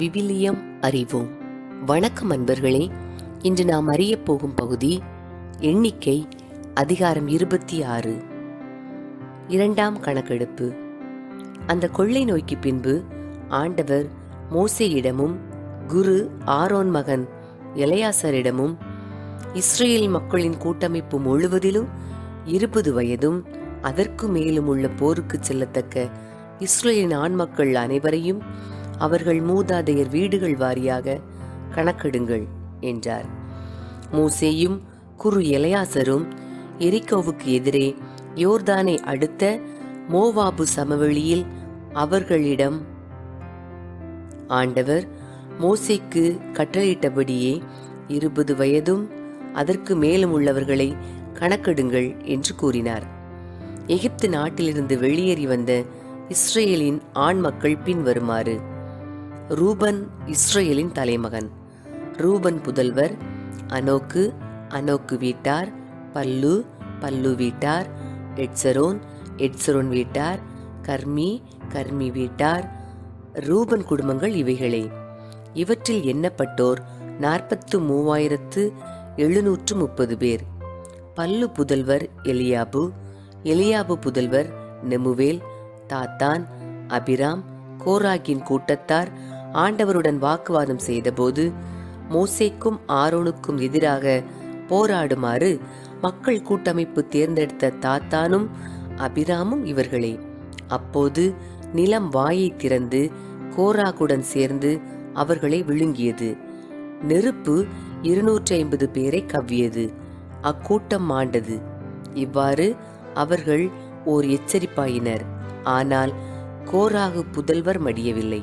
விவிலியம் அறிவோம். வணக்கம் அன்பர்களே. இன்று நாம் அறியப் போகும் பகுதி எண்ணிக்கை அதிகாரம் 26, இரண்டாம் கணக்கெடுப்பு. அந்த கொள்ளை நோய்க்கு பின்பு ஆண்டவர் மோசேயிடமும் குரு ஆரோன் மகன் எலெயாசரிடமும் இஸ்ரேல் மக்களின் கூட்டமைப்பு முழுவதிலும் 20 வயதும் அதற்கு மேலும் உள்ள போருக்கு செல்லத்தக்க இஸ்ரேலின் ஆண் மக்கள் அனைவரையும் அவர்கள் மூதாதையர் வீடுகள் வாரியாக கணக்கெடுங்கள் என்றார். மோசேயும் குரு எலெயாசரும் எரிகோவுக்கு எதிரே யோர்தானை அடுத்த மோவாபு சமவெளியில் அவர்களிடம் ஆண்டவர் மோசேக்கு கட்டளையிட்டபடியே 20 வயதும் அதற்கு மேலும் உள்ளவர்களை கணக்கெடுங்கள் என்று கூறினார். எகிப்து நாட்டிலிருந்து வெளியேறி வந்த இஸ்ரேலின் ஆண் மக்கள் பின்வருமாறு. ரூபன் இஸ்ரேலின் தலைமகன். ரூபன் புதல்வர் அனோக்கு, அனோக்கு வீட்டார், பல்லு, பல்லு வீட்டார், எட்சரோன், எட்சரோன் வீட்டார், கர்மி, கர்மி வீட்டார். ரூபன் குடும்பங்கள் இவைகளே. இவற்றில் எண்ணப்பட்டோர் 43,730 பேர். பல்லு புதல்வர் எலியாபு, எலியாபு புதல்வர் நெமுவேல், தாத்தான், அபிராம். கோராகின் கூட்டத்தார் ஆண்டவருடன் வாக்குவாதம் செய்தபோது மோசேக்கும் ஆரோனுக்கும் எதிராக போராடுமாறு மக்கள் கூட்டமைப்பு தேர்ந்தெடுத்த தாத்தானும் அபிராமும் இவர்களே. அப்போது நிலம் வாயை திறந்து கோராகுடன் சேர்ந்து அவர்களை விழுங்கியது. நெருப்பு 250 பேரை கவ்வியது. அக்கூட்டம் மாண்டது. இவ்வாறு அவர்கள் ஓர் எச்சரிப்பாயினர். ஆனால் கோராகு புதல்வர் மடியவில்லை.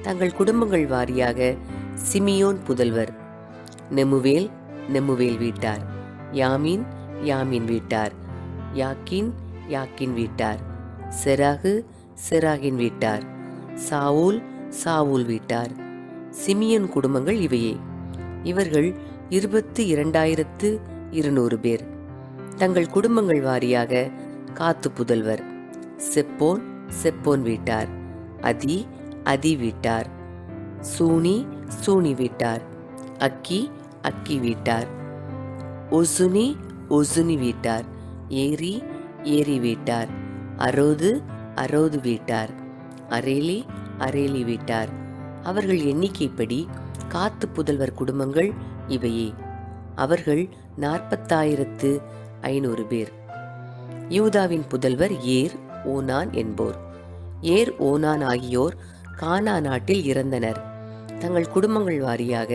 தங்கள் குடும்பங்கள் வாரியாக சிமியோன் புதல்வர் நெமுவேல், நெமுவேல் வீட்டார், யாமீன், யாமீன் வீட்டார், யாக்கின், யாக்கின் வீட்டார், செராகு, செராகின் வீட்டார், சாவூல், சாவூல் வீட்டார். சிமியோன் குடும்பங்கள் இவையே. இவர்கள் 22,200 பேர். தங்கள் குடும்பங்கள் வாரியாக காத்து புதல்வர் செப்போன், செப்போன் வீட்டார், அதி, அதி வீட்டார், சூனி, சூனி வீட்டார், அக்கி, அக்கி வீட்டார், ஒசுனி, ஒசுனி வீட்டார், ஏரி, ஏரி வீட்டார், அரோது, அரோது வீட்டார், அரேலி, அரேலி வீட்டார். அவர்கள் எண்ணிக்கைப்படி காத்து புதல்வர் குடும்பங்கள் இவையே. அவர்கள் 40,500 பேர். யூதாவின் புதல்வர் ஏர், ஓனான் என்போர். ஏர், ஓனான் ஆகியோர் கானா நாட்டில் இறந்தனர். தங்கள் குடும்பங்கள் வாரியாக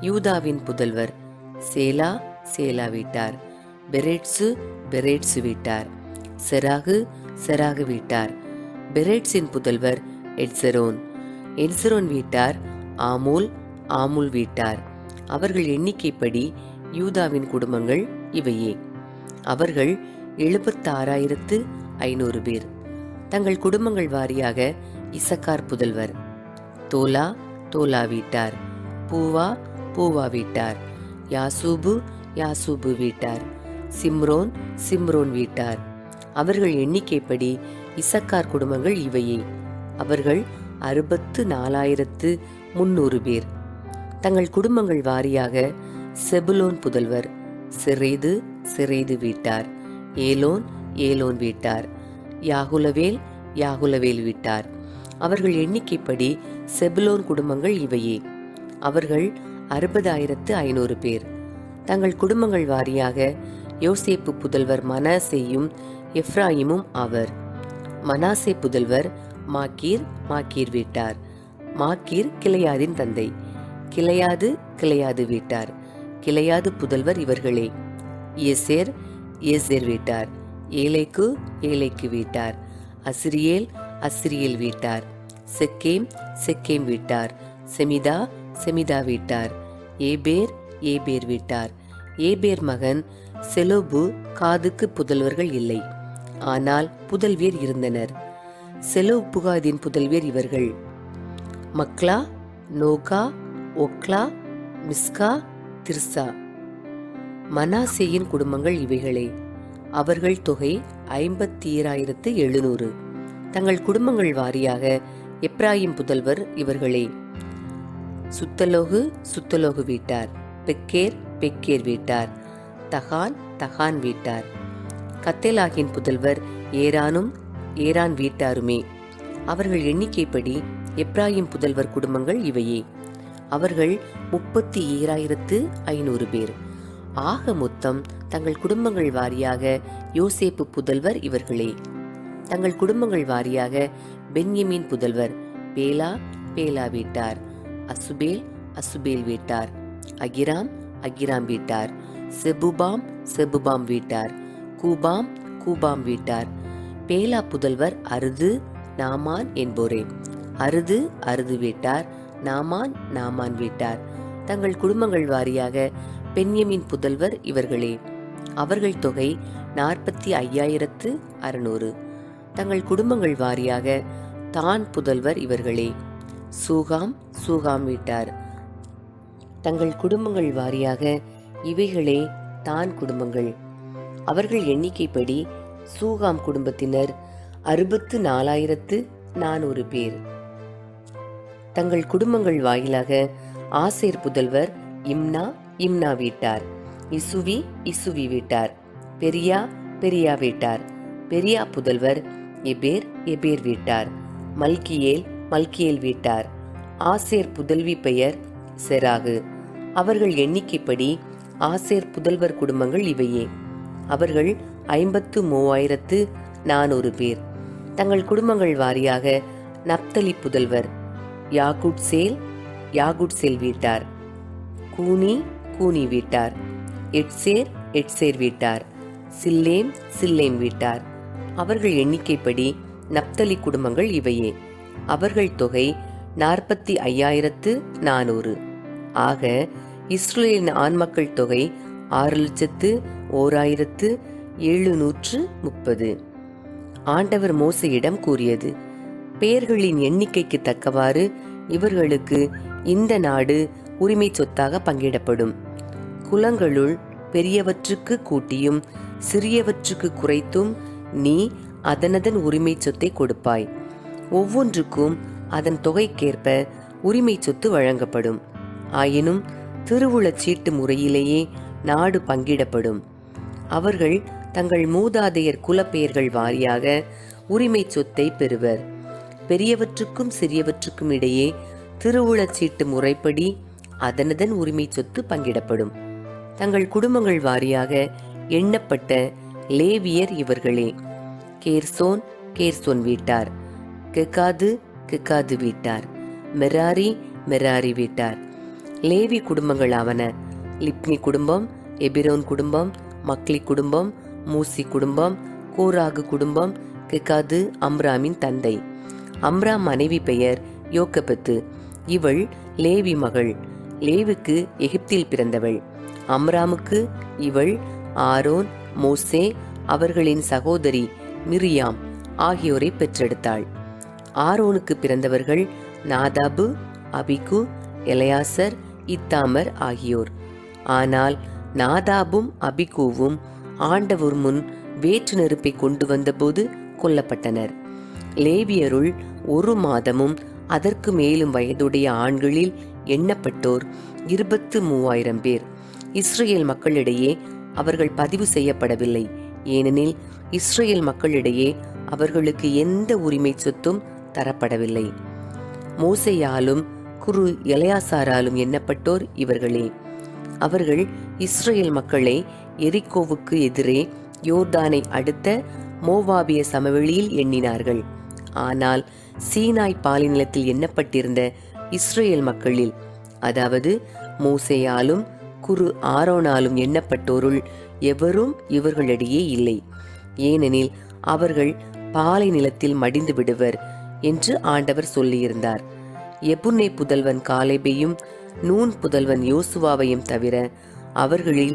யூதாவின் புதல்வர் சேலா, சேலா வீட்டார், பெரேட்சு, பெரேட்சு வீட்டார், செராகு, செராகு வீட்டார். பெரேட்ஸின் புதல்வர் எட்சரோன், எட்சரோன் வீட்டார், ஆமூல், ஆமூல் வீட்டார். அவர்கள் எண்ணிக்கைப்படி யூதாவின் குடும்பங்கள் இவையே. அவர்கள் 76,500 பேர். தங்கள் குடும்பங்கள் வாரியாக இசக்கார் புதல்வர் தோலா, தோலா வீட்டார், பூவா, பூவா வீட்டார், யாசூபு, யாசூபு வீட்டார், சிம்ரோன், சிம்ரோன் வீட்டார். அவர்கள் எண்ணிக்கைப்படி இசக்கார் குடும்பங்கள் இவையே. அவர்கள் 64,300 பேர். தங்கள் குடும்பங்கள் வாரியாக செபுலோன் புதல்வர் செரேது, செரேது வீட்டார், ஏலோன், ஏலோன் வீட்டார், யாகுலவேல், யாகுலவேல் வீட்டார். அவர்கள் எண்ணிக்கைப்படி செபுலோன் குடும்பங்கள் இவையே. அவர்கள் 60,500 பேர். தங்கள் குடும்பங்கள் வாரியாக யோசேப்பு புதல்வர் மனாசேயும் எப்ராயிமும் ஆவர். மனாசே புதல்வர் மாக்கீர், மாக்கீர் வீட்டார், மாக்கீர் கிளையாதின் தந்தை, கிளையாது, கிளையாது வீட்டார். கிளையாது புதல்வர் இவர்களே. ஏசேர், ஏசேர் வீட்டார், ஏலேக்கு, ஏலேக்கு வீட்டார், அசிரியேல், அசிரியேல் வீட்டார், செக்கேம், செக்கேம் வீட்டார், செமிதா, செமிதா வீட்டார், ஏபேர், ஏபேர் வீட்டார். ஏபேர் மகன் செலோபு காதுக்கு புதல்வர்கள் இல்லை, ஆனால் புதல்வியர் இருந்தனர். செலோபுகாதின் புதல்வியர் இவர்கள் மக்லா, நோகா, ஒக்லா, மிஸ்கா, திர்சா. மனாசேயின் குடும்பங்கள் இவைகளே. அவர்கள் தொகை 57,700. தங்கள் குடும்பங்கள் வாரியாக எப்ராயிம் புதல்வர் இவர்களே. சுத்தலோகு சுத்தலோகு வீட்டார். பெக்கேர் பெக்கேர் வீட்டார். தகான் தகான் வீட்டார். கத்தேலாகின் புதல்வர் ஏரானும் ஏரான் வீட்டாருமே. அவர்கள் எண்ணிக்கைப்படி எப்ராயிம் புதல்வர் குடும்பங்கள் இவையே. அவர்கள் 37,500 பேர். ஆக மொத்தம் தங்கள் குடும்பங்கள் வாரியாக யோசேப்பு புதல்வர் இவர்களே. தங்கள் குடும்பங்கள் வாரியாக பென்யமீன் புதல்வர் பேலா பேலா வீட்டார். அசுபேல் அசுபேல் வீட்டார். அகிராம் அகிராம் வீட்டார். செபுபாம் செபுபாம் வீட்டார். கூபாம் கூபாம் வீட்டார். பேலா புதல்வர் அருது நாமான் என்போரே. அருது அருது வீட்டார். நாமான் நாமான் வீட்டார். தங்கள் குடும்பங்கள் வாரியாக பென்யமீன் புதல்வர் இவர்களே. அவர்கள் தொகை 45,600. தங்கள் குடும்பங்கள் வாரியாக தான் புதல்வர் இவர்களே. சூகாம் சூகாம் வீட்டார். தங்கள் குடும்பங்கள் வாரியாக இவைகளே தான் குடும்பங்கள். அவர்கள் எண்ணிக்கைப்படி சூகாம் குடும்பத்தினர் 64,400 பேர். தங்கள் குடும்பங்கள் வாயிலாக ஆசேர் புதல்வர் இம்னா இம்னா வீட்டார். இசுவி இசுவி வீட்டார். பெரியா பெரியா வீட்டார். பெரியா புதல்வர் எபேர் எபேர் வீட்டார். மல்கியேல் மல்கியேல் வீட்டார். ஆசேர் புதல்வி பெயர் செராகு. அவர்கள் எண்ணிக்கைப்படி ஆசேர் புதல்வர் குடும்பங்கள் இவையே. அவர்கள் 53,400 பேர். தங்கள் குடும்பங்கள் வாரியாக நப்தலி புதல்வர் யாகுட்சேல் யாகுட்சேல் வீட்டார். கூனி கூனி வீட்டார். எட்சேர் எட்சேர் வீட்டார். சில்லேம் சில்லேம் வீட்டார். அவர்கள் எண்ணிக்கைப்படி நப்தலி குடும்பங்கள் இவையே. அவர்கள் தொகை 45,400. ஆக இஸ்ரேலின் ஆண்மக்கள் தொகை 6,01,730. ஆண்டவர் மோசேயிடம் கூறியது: பெயர்களின் எண்ணிக்கைக்கு தக்கவாறு இவர்களுக்கு இந்த நாடு உரிமை சொத்தாக பங்கிடப்படும். குலங்களுள் பெரியவற்றுக்கு கூட்டியும் சிறியவற்றுக்கு குறைத்தும் நீ அதனதன் உரிமை சொத்தை கொடுப்பாய். ஒவ்வொன்றுக்கும் அதன் தொகைக்கேற்ப உரிமை சொத்து வழங்கப்படும். ஆயினும் திருவுளச் சீட்டு முறையிலேயே நாடு பங்கிடப்படும். அவர்கள் தங்கள் மூதாதையர் குலப்பெயர்கள் வாரியாக உரிமை சொத்தை பெறுவர். பெரியவற்றுக்கும் சிறியவற்றுக்கும் இடையே திருவுளச் சீட்டு முறைப்படி அதனதன் உரிமை சொத்து பங்கிடப்படும். தங்கள் குடும்பங்கள் வாரியாக எண்ணப்பட்ட லேவியர் இவர்களே. கேர்சோன் கேர்சோன் வீட்டார். கெகாது கெகாது வீட்டார். மெராரி மெராரி வீட்டார். லேவி குடும்பங்கள் ஆவன: லிப்னி குடும்பம், எபிரோன் குடும்பம், மக்லி குடும்பம், மூசி குடும்பம், கோராகு குடும்பம். கெகாது அம்ராமின் தந்தை. அம்ராம் மனைவி பெயர் யோக்கபத்து. இவள் லேவி மகள். லேவிக்கு எகிப்தில் பிறந்தவள். அம்ராமுக்கு இவள் ஆரோன், மோசே, அவர்களின் சகோதரி மிரியாம் ஆகியோரை பெற்றெடுத்தாள். ஆரோனுக்கு பிறந்தவர்கள் நாதாபு, அபிகு, எலையாசர், இத்தாமர் ஆகியோர். ஆனால் நாதாபும் அபிகூவும் ஆண்டவர் முன் வேற்று நெருப்பை கொண்டு வந்தபோது கொல்லப்பட்டனர். லேவியருள் 1 மாதமும் அதற்கு மேலும் வயதுடைய ஆண்களில் எண்ணப்பட்டோர் 23,000 பேர். இஸ்ரேல் மக்களிடையே அவர்கள் பதிவு செய்யப்படவில்லை. ஏனெனில் இஸ்ரேல் மக்களிடையே அவர்களுக்கு எந்த உரிமை சொத்தும் தரப்படவில்லை. மோசேயாலும் குரு எலையாசாராலும் எண்ணப்பட்டோர் இவர்களே. அவர்கள் இஸ்ரேல் மக்களை எரிகோவுக்கு எதிரே யோர்தானை அடுத்த மோவாபிய சமவெளியில் எண்ணினார்கள். ஆனால் சீனாய் பாலைநிலத்தில் எண்ணப்பட்டிருந்த இஸ்ரேல் மக்களில், அதாவது மோசேயாலும் குரு ஆரோனாலும் எண்ணப்பட்டோருள் எவரும் இவர்களிடையே இல்லை. ஏனெனில் அவர்கள் பாலை நிலத்தில் மடிந்து விடுவர் என்று ஆண்டவர் சொல்லியிருந்தார். எபுன்னே புதல்வன் காலேபையும் நூன் புதல்வன் யோசுவாவையும் தவிர அவர்களில்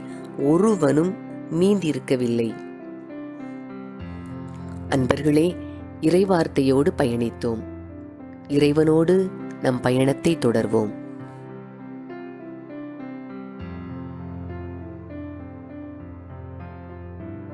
ஒருவனும் மீந்திருக்கவில்லை. அன்பர்களே, இறைவார்த்தையோடு பயணித்தோம். இறைவனோடு நம் பயணத்தை தொடர்வோம்.